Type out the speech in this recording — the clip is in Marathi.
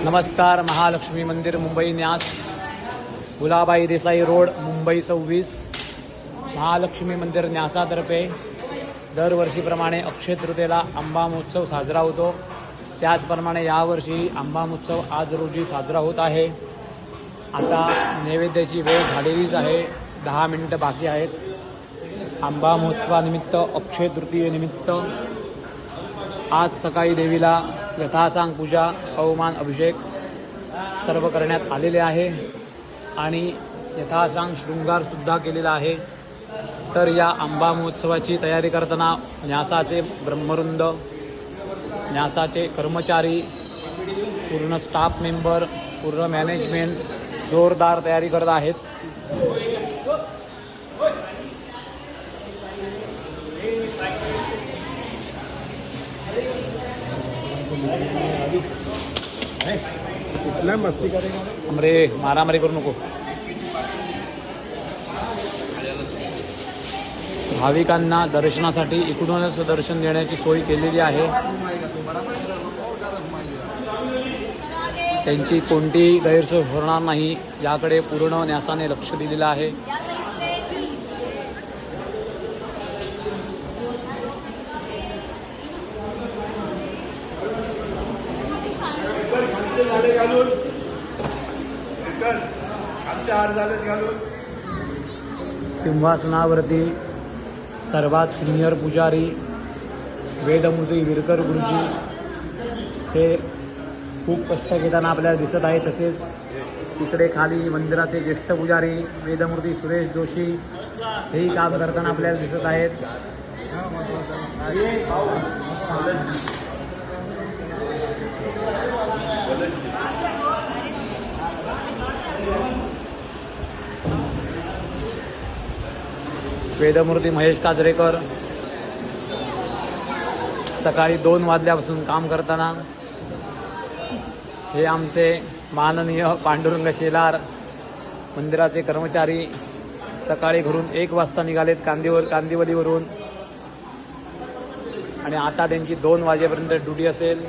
नमस्कार. महालक्ष्मी मंदिर मुंबई न्यास, गुलाबाई देसाई रोड, मुंबई 26. महालक्ष्मी मंदिर न्यासातर्फे दरवर्षीप्रमाणे अक्षय तृतीयेला आंबा महोत्सव साजरा होतो. त्याचप्रमाणे यावर्षी आंबा महोत्सव आज रोजी साजरा होत आहे. आता नैवेद्याची वेळ झालेलीच आहे. 10 मिनिटं बाकी आहेत. आंबा महोत्सवानिमित्त, अक्षय तृतीयेनिमित्त आज सकाळी देवीला यथासांग पूजा, अवमान अभिषेक सर्व करण्यात आलेले आहे आणि यथासांग शृंगार सुद्धा केलेला आहे. तर या आंबा महोत्सवाची तयारी करताना न्यासाचे ब्रह्मवृंद, न्यासाचे कर्मचारी, पूर्ण स्टाफ मेंबर, पूर्ण मॅनेजमेंट जोरदार तयारी करत आहेत. कितना मस्ती करेगा हमरे मारामारी करू नको. भाविकांना दर्शनासाठी इकडूनच दर्शन देण्याची सोय केलेली आहे. त्यांची कोणतीही गैरसोय होणार नाही याकडे पूर्ण न्यासाने लक्ष दिलेलं आहे. सिंहासनावरती सर्वात सिनियर पुजारी वेदमूर्ती विरकर गुरुजी हे खूप कष्ट घेताना आपल्याला दिसत आहे. तसेच तिकडे खाली मंदिराचे ज्येष्ठ पुजारी वेदमूर्ती सुरेश जोशी हेही काम करताना आपल्याला दिसत आहेत. वेदमूर्ती महेश काजरेकर सकाळी 2 वाजल्यापासून काम करताना, हे आमचे माननीय पांडुरंग शेलार मंदिराचे कर्मचारी सकाळी घरून 1 वाजता निघालेत कांदिवलीवरून आणि आता त्यांची 2 वाजेपर्यंत ड्युटी असेल.